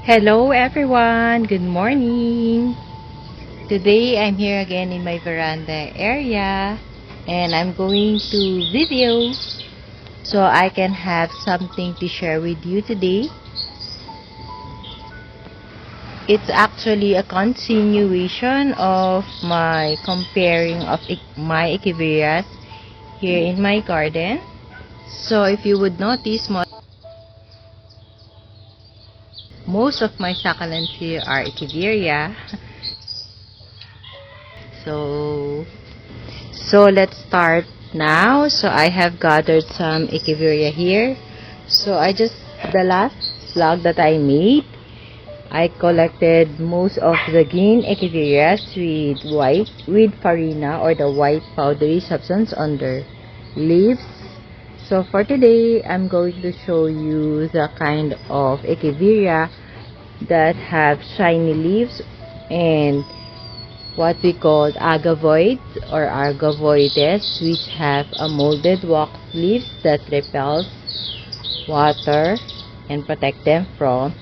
Hello everyone, good morning. Today I'm here again in my veranda area and I'm going to video so I can have something to share with you today. It's actually a continuation of my comparing of my echeverias here in my garden. So if you would notice, most of my succulents here are echeveria. So let's start now. So I have gathered some echeveria here. So the last vlog that I made, I collected most of the green echeverias with farina or the white powdery substance on their leaves. So for today, I'm going to show you the kind of echeveria that have shiny leaves and what we call agavoids or agavoides, which have a molded wax leaves that repels water and protect them from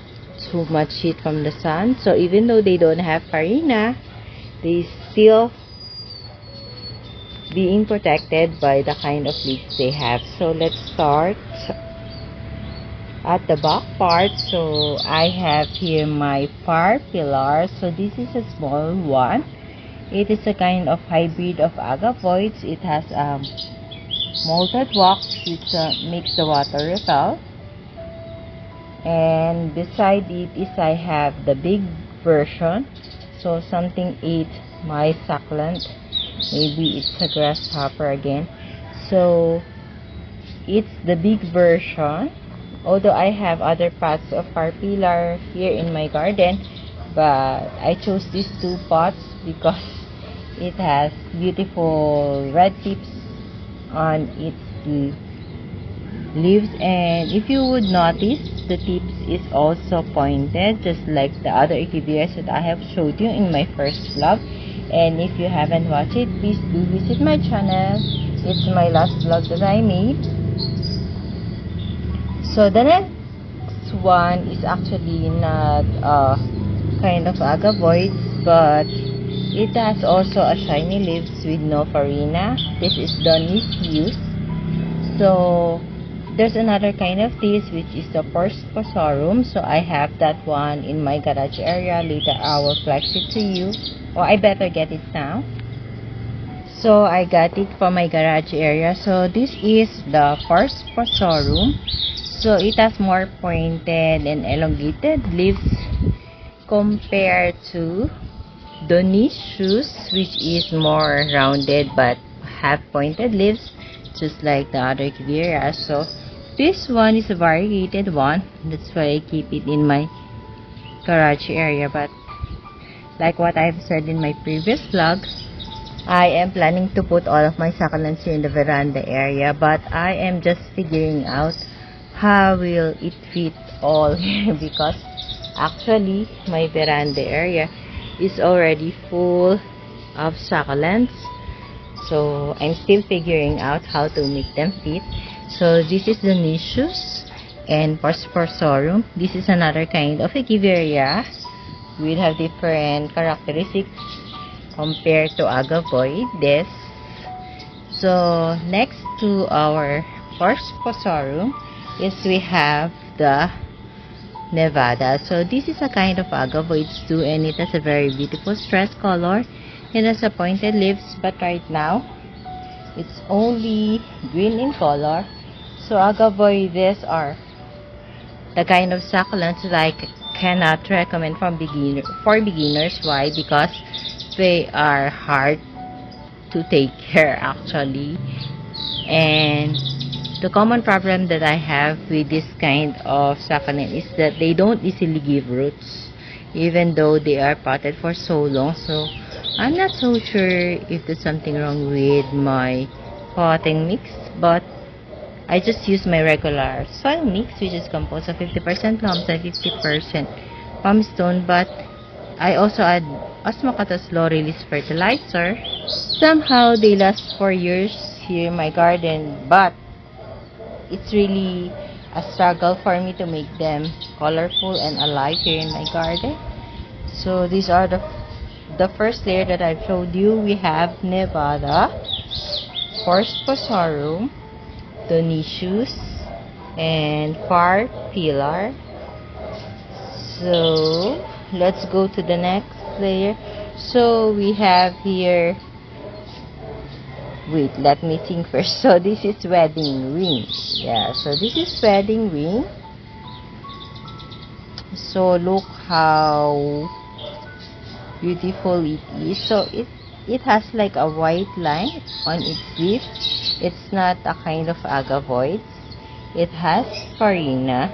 too much heat from the sun. So even though they don't have farina, they still being protected by the kind of leaves they have. So let's start at the back part. So I have here my far pillar. So this is a small one. It is a kind of hybrid of agavoids. It has molded wax which makes the water repel. And beside it is I have the big version. So something ate my succulent. Maybe it's a grasshopper again. So it's the big version. Although I have other pots of parpillar here in my garden, but I chose these two pots because it has beautiful red tips on its leaves, and if you would notice, the tips is also pointed just like the other echeverias that I have showed you in my first vlog. And if you haven't watched it, please do visit my channel. It's my last vlog that I made. So the next one is actually not kind of agavoids, but it has also a shiny leaves with no farina. This is the Nicius. So there's another kind of this which is the Porphyrosarum. So I have that one in my garage area. Later I will flex it to you, or I better get it now. So I got it from my garage area. So this is the Porphyrosarum. So it has more pointed and elongated leaves compared to the Nicius, which is more rounded but have pointed leaves just like the other echeverias. So this one is a variegated one. That's why I keep it in my garage area. But like what I've said in my previous vlog, I am planning to put all of my succulents here in the veranda area, but I am just figuring out how will it fit all here because actually my veranda area is already full of succulents. So I'm still figuring out how to make them fit. So this is the Nicius and Porphyrosarum. This is another kind of echeveria. Will have different characteristics compared to agavoides. So next to our Porphyrosarum is we have the Nevada. So this is a kind of agavoids too, and it has a very beautiful stress color. It has a pointed leaves, but right now it's only green in color. So agavoides are the kind of succulents that I cannot recommend for beginners. Why? Because they are hard to take care actually. And the common problem that I have with this kind of succulent is that they don't easily give roots even though they are potted for so long. So I'm not so sure if there's something wrong with my potting mix, but I just use my regular soil mix, which is composed of 50% loams and 50% pumice-stone, but I also add Osmocotta's low release fertilizer. Somehow they last for years here in my garden, but it's really a struggle for me to make them colorful and alive here in my garden. So these are the first layer that I've showed you. We have Nevada, Horse Posarum, Donichius, and Far Pillar. So let's go to the next layer. So we have here, wait, let me think first. So this is Wedding Ring. Yeah, so this is Wedding Ring. So look how beautiful it is. So it has like a white line on its leaf. It's not a kind of agavoids. It has farina,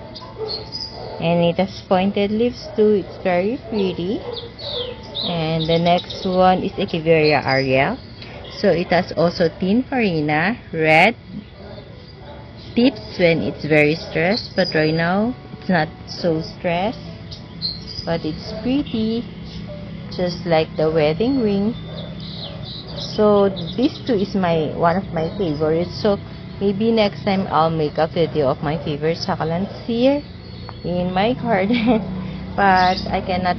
and it has pointed leaves too. It's very pretty. And the next one is Echeveria Ariel. So it has also thin farina, red tips when it's very stressed, but right now it's not so stressed, but it's pretty, just like the wedding ring. So this too is one of my favorites. So maybe next time I'll make a video of my favorite succulents here in my garden. But I cannot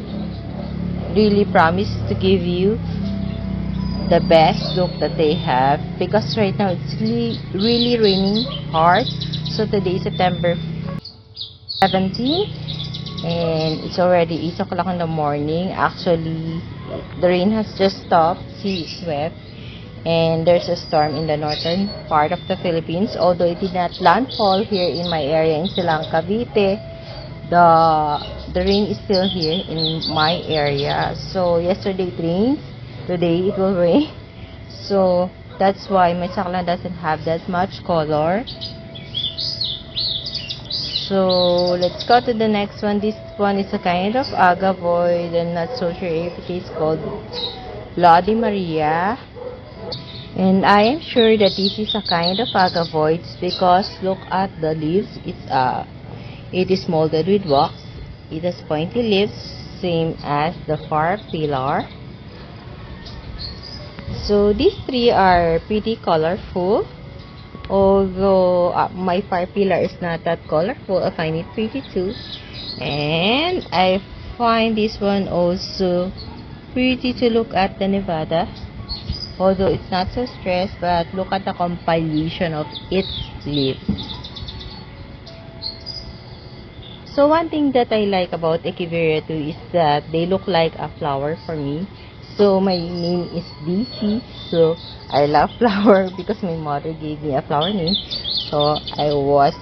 really promise to give you the best look that they have, because right now it's really raining hard. So today is September 17, and it's already 8 o'clock in the morning. Actually, the rain has just stopped. Sea swept, and there's a storm in the northern part of the Philippines. Although it did not landfall here in my area in Silang, Cavite, the rain is still here in my area. So yesterday it rained, today it will rain. So that's why my succulent doesn't have that much color. So let's go to the next one. This one is a kind of agavoid. I'm not so sure if it is called Bloody Maria. And I am sure that this is a kind of agavoids because look at the leaves. It is molded with wax. It has pointy leaves, same as the Far Pillar. So these three are pretty colorful. Although my Far Pillar is not that colorful, I find it pretty too. And I find this one also pretty to look at, the Nevada. Although it's not so stressed, but look at the compilation of its leaves. So one thing that I like about Echeveria too is that they look like a flower for me. So my name is DC. So I love flower because my mother gave me a flower name. So I was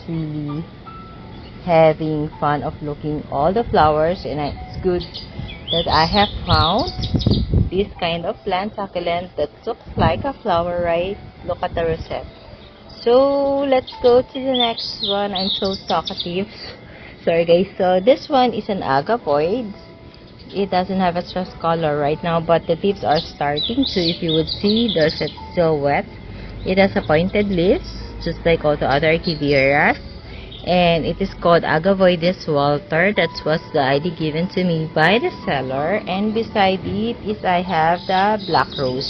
really having fun of looking all the flowers, and it's good that I have found this kind of plant succulent that looks like a flower, right? Look at the rosette. So let's go to the next one. I'm so talkative. Sorry guys. So this one is an agavoid. It doesn't have a stress color right now, but the leaves are starting to. If you would see, the rosette is still wet. It has a pointed leaves, just like all the other Echeverias. And it is called Agavoides Walter. That was the ID given to me by the seller. And beside it is I have the black rose.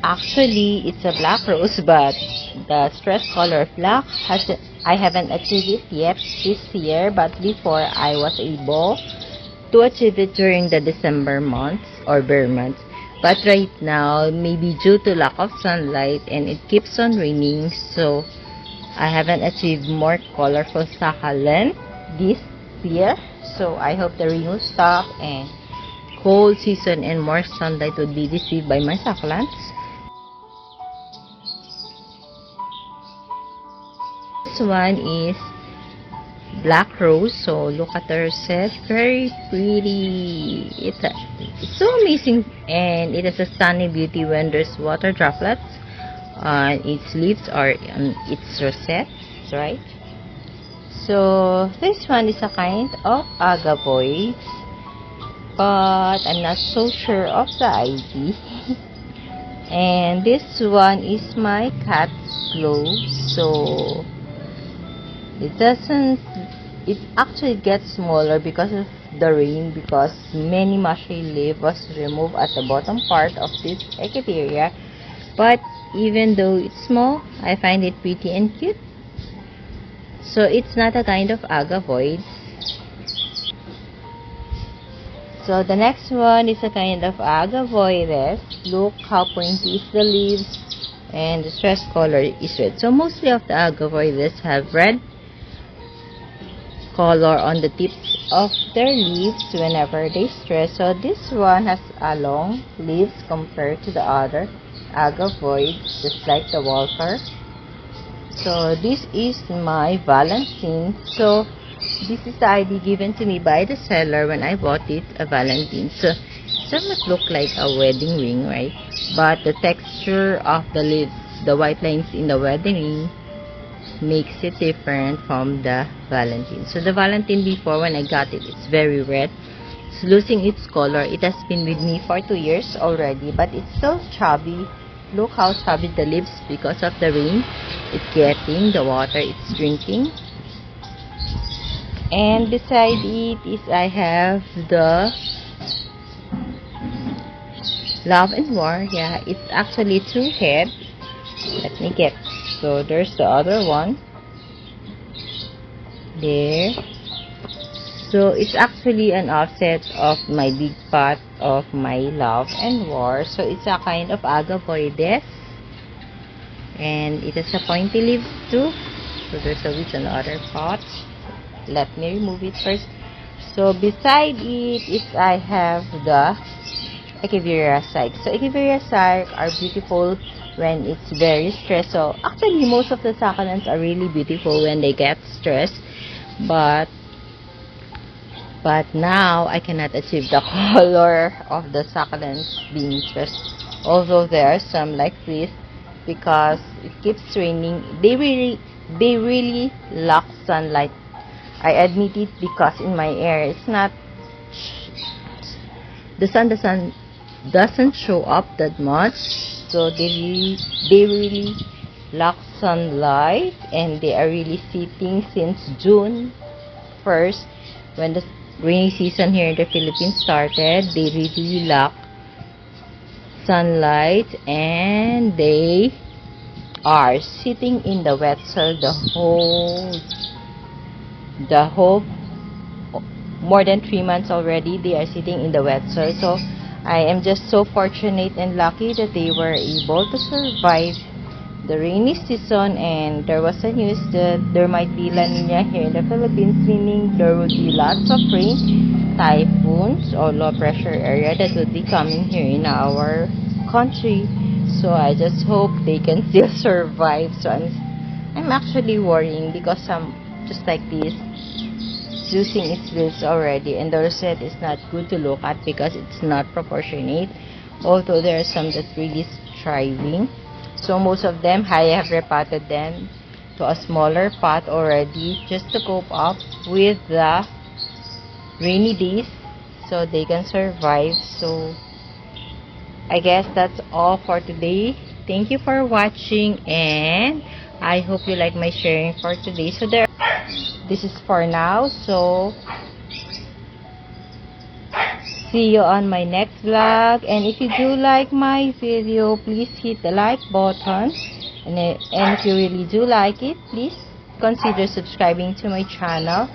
Actually, it's a black rose, but the stress color of black I haven't achieved it yet this year, but before I was able to achieve it during the December months or bare months. But right now, maybe due to lack of sunlight and it keeps on raining, so I haven't achieved more colorful succulent this year. So I hope the rain will stop and cold season and more sunlight would be received by my succulents. This one is black rose. So look at the rosette, very pretty. It's so amazing, and it has a stunning beauty when there's water droplets on its leaves or on its rosette, right? So this one is a kind of agavoid, but I'm not so sure of the ID. And this one is my cat's glow. So it actually gets smaller because of the rain, because many mushy leaf was removed at the bottom part of this Echeveria. But even though it's small, I find it pretty and cute. So it's not a kind of agavoid. So the next one is a kind of agavoides. Look how pointy is the leaves, and the stress color is red. So mostly of the agavoides have red color on the tips of their leaves whenever they stress. So this one has a long leaves compared to the other agavoids, just like the Walter. So this is my Valentine. So this is the ID given to me by the seller when I bought it, a Valentine. So it doesn't look like a wedding ring, right? But the texture of the leaves, the white lines in the wedding ring, makes it different from the Valentine. So the Valentine before, when I got it, it's very red. It's losing its color. It has been with me for 2 years already, but it's still chubby. Look how chubby the leaves because of the rain. It's getting the water, it's drinking. And beside it is I have the Love and War. Yeah, it's actually 2 heads. Let me get. So there's the other one. There. So it's actually an offset of my big pot of my Love and War. So it's a kind of agavoides. And it has a pointy leaves too. So there's a witch on the other pot. Let me remove it first. So beside it is I have the Echeveria Psyche. So Echeveria Psyche are beautiful when it's very stressed. So actually most of the succulents are really beautiful when they get stressed. But now I cannot achieve the color of the succulents being stressed. Although there are some like this, because it keeps raining. They really lack sunlight. I admit it, because in my area it's not, the sun doesn't show up that much, so they really lack sunlight, and they are really sitting since June 1st when the rainy season here in the Philippines started. They really lack sunlight, and they are sitting in the wet soil the whole more than 3 months already. They are sitting in the wet soil. So I am just so fortunate and lucky that they were able to survive the rainy season. And there was a news that there might be La Nina here in the Philippines, meaning there would be lots of rain, typhoons or low pressure area that would be coming here in our country. So I just hope they can still survive. So I'm actually worrying, because some, just like this, losing its leaves already, and the rosette is not good to look at because it's not proportionate, although there are some that's really thriving. So most of them, I have repotted them to a smaller pot already, just to cope up with the rainy days so they can survive. So I guess that's all for today. Thank you for watching, and I hope you like my sharing for today. So this is for now. So see you on my next vlog. And if you do like my video, please hit the like button. And if you really do like it, please consider subscribing to my channel.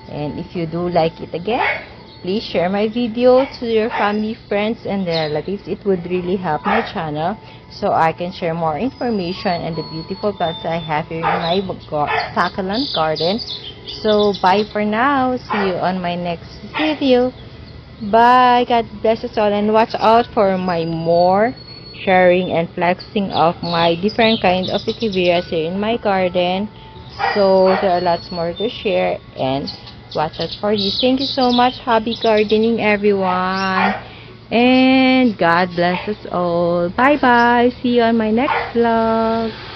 And if you do like it again, please share my video to your family, friends, and relatives. It would really help my channel so I can share more information and the beautiful plants I have here in my succulent garden. So bye for now. See you on my next video. Bye. God bless us all, and watch out for my more sharing and flexing of my different kind of echeverias here in my garden. So there are lots more to share, and watch out for this. Thank you so much. Happy gardening, everyone, and God bless us all. Bye bye. See you on my next vlog.